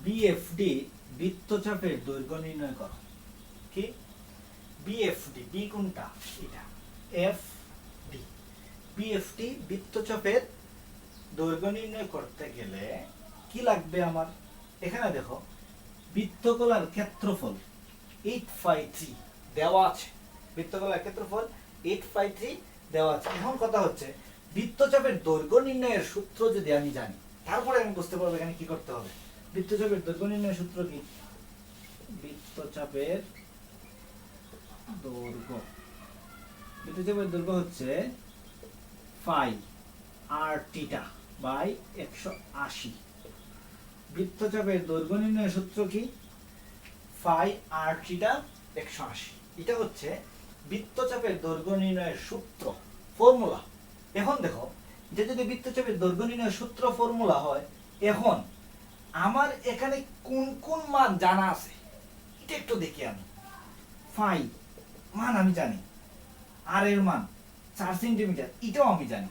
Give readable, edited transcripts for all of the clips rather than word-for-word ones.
BFD বৃত্তচাপের দৈর্ঘ্য নির্ণয় করো। কি বিএফডি? বি কোনটা? এটা এফ ডি। বিএফডি বৃত্তচাপের দৈর্ঘ্য নির্ণয় করতে গেলে কি লাগবে আমার? এখানে দেখো বৃত্তকলার ক্ষেত্রফল 853 দেওয়া আছে। বৃত্তকলার ক্ষেত্রফল 853 দেওয়া আছে। এখন কথা হচ্ছে বৃত্তচাপের দৈর্ঘ্য নির্ণয়ের সূত্র যদি আমি জানি, তারপরে আমি বুঝতে পারবো এখানে কি করতে হবে। বৃত্তচাপের দৈর্ঘ্য নির্ণয়ের সূত্র কি? বৃত্তচাপের দৈর্ঘ্য হচ্ছে ফাই আর থিটা বাই 180। বৃত্তচাপের দৈর্ঘ্য নির্ণয়ের সূত্র কি? ফাই আর থিটা 180। এটা হচ্ছে বৃত্তচাপের দৈর্ঘ্য নির্ণয়ের সূত্র, ফর্মুলা। এখন দেখো, এটা যদি বৃত্তচাপের দৈর্ঘ্য নির্ণয়ের সূত্র ফর্মুলা হয়, এখন আমার এখানে কোন কোন মান জানা আছে এটা একটু দেখি। আমি ফাই মান আমি জানি, আর এর মান 4 সেন্টিমিটার, এটাও আমি জানি।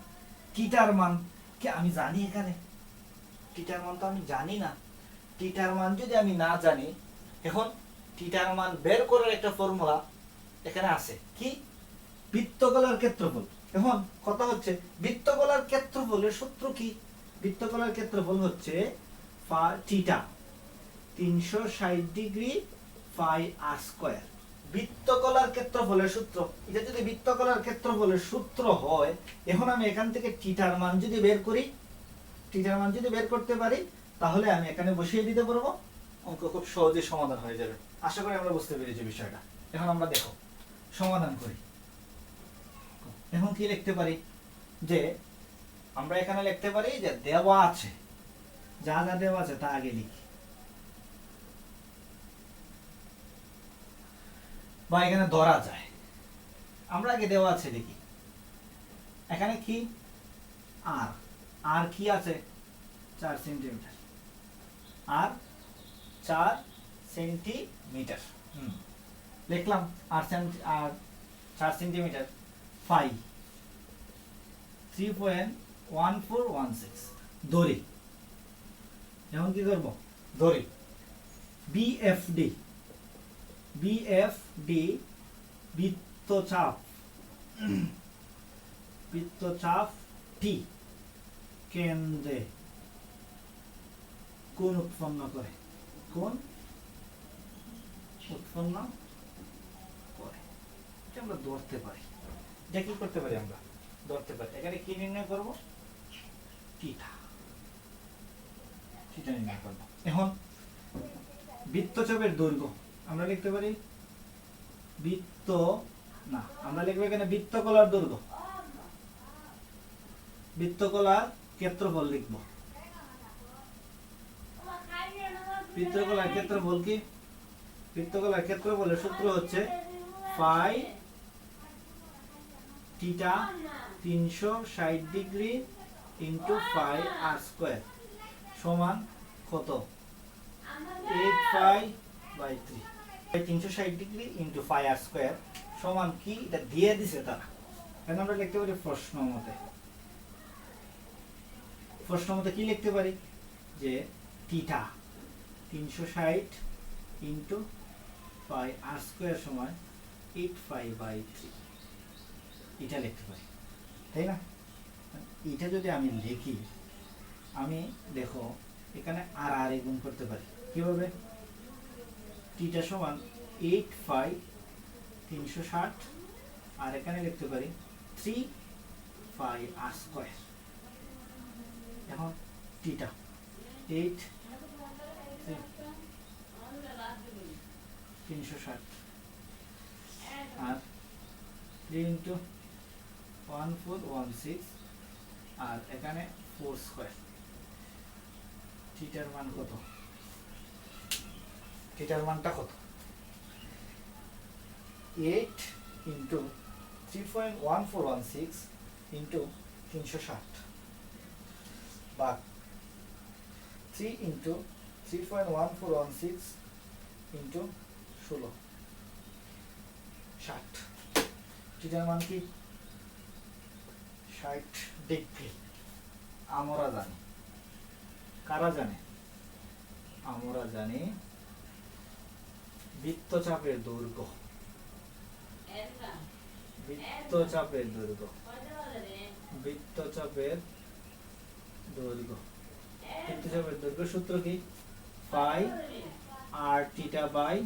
থিটার মান কি আমি জানি? এখানে থিটার মান তো আমি জানি না। থিটার মান যদি আমি না জানি, এখন থিটার মান বের করার একটা ফর্মুলা এখানে আছে। কি? বৃত্তকলার ক্ষেত্রফল। এখন কথা হচ্ছে বৃত্তকলার ক্ষেত্রফলের সূত্র কি? বৃত্তকলার ক্ষেত্রফল হচ্ছে theta 360 degree phi R square. বৃত্তকলার ক্ষেত্রফলের সূত্র, এটা যদি বৃত্তকলার ক্ষেত্রফলের সূত্র হয়, এখন আমি এখান থেকে থিটার মান যদি বের করি, থিটার মান যদি বের করতে পারি, তাহলে আমি এখানে বসিয়ে দিতে পারবো, অঙ্ক খুব সহজে সমাধান হয়ে যাবে। আশা করি আমরা বুঝতে পেরেছি বিষয়টা। এখন আমরা দেখো সমাধান করি। এখন কি লিখতে পারি? যে আমরা এখানে লিখতে পারি যে দেওয়া আছে, যা যা দেওয়া আছে তা আগে লিখি, বা এখানে ধরা যায়। আমরা আগে দেওয়া আছে লিখি। এখানে কি? আর আর কি আছে? 4 সেন্টিমিটার। আর 4 সেন্টিমিটার লিখলাম। আর 4 সেন্টিমিটার। ফাই 3.1416 দড়ি। এখন কি করব? দড়ি বিএফডি, বিএফডি বৃত্তচাপ, বৃত্তচাপ টি কেন্দ্রে কোণ উৎপন্ন করে, কোণ উৎপন্ন করে। এটা আমরা ধরতে পারি। এটা কি করতে পারি? আমরা ধরতে পারি। এখানে কি নির্ণয় করব? থিটা। থিটা নির্ণয় করব। এখন বৃত্তচাপের দৈর্ঘ্য আমরা লিখতে পারি আমরা লিখব এখানে বৃত্তকলার দৈর্ঘ্য, বৃত্তকলার ক্ষেত্রফল লিখব। বৃত্তকলার ক্ষেত্রফল কি? বৃত্তকলার ক্ষেত্রফলের সূত্র হচ্ছে pi theta 360 degree into pi R square সমান কত? 8π/3। 360 degree into pi R square সমান কি? এটা দিয়ে দিছে তারা। এখন আমরা লিখতে পারি প্রশ্ন মতে কি লিখতে পারি? যে theta 360 into pi R square সমান 8π/3। এটা লিখতে পারি, তাই না? এটা যদি আমি লিখি, আমি দেখো এখানে আর আর গুণ করতে পারি। কিভাবে? থিটা সমান 8π 360, আর এখানে লিখতে পারি 3π আর স্কয়ার। এখন থিটা 8 360 আর 3 ইন্টু 1416 আর এখানে 4 স্কয়ার। থিটার মান কত? থিটার মানটা কত? 8 ইন্টু 3.1416 ইন্টু 360 বা 3 ইন্টু 3.1416 ইন্টু 16 60। থিটার মান কি? 60 ডিগ্রি। আমরা জানি। কারা জানে? আমরা জানি বৃত্তচাপের দৈর্ঘ্য, বৃত্তচাপের দৈর্ঘ্য, বৃত্তচাপের দৈর্ঘ্য, বৃত্তচাপের দৈর্ঘ্য সূত্র কি? পাই আর থিটা বাই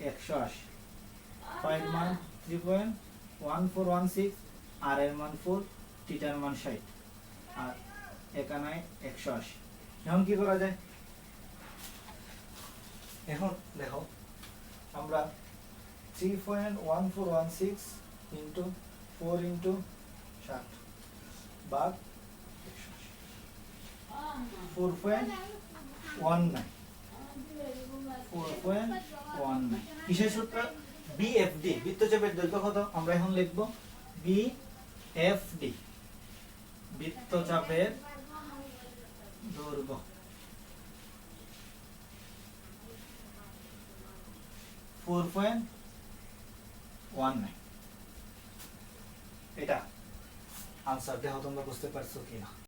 180। পাই এর মান 3.1416, আর এর মান 4, থিটার মান 60, আর এখানে 180। এখন কি করা যায়? এখন দেখো আমরা 3.1416 ইন্টু 4 ইন্টু 60 ভাগ 4.19, 4.19 কিসের সূত্র? বিএফডি, বৃত্তচাপের দৈর্ঘ্য কত? আমরা এখন লিখব বিএফডি, বৃত্তচাপের দৈর্ঘ্য। 4.19, এটা আনসার। দেখো তোমরা বুঝতে পারছো কিনা।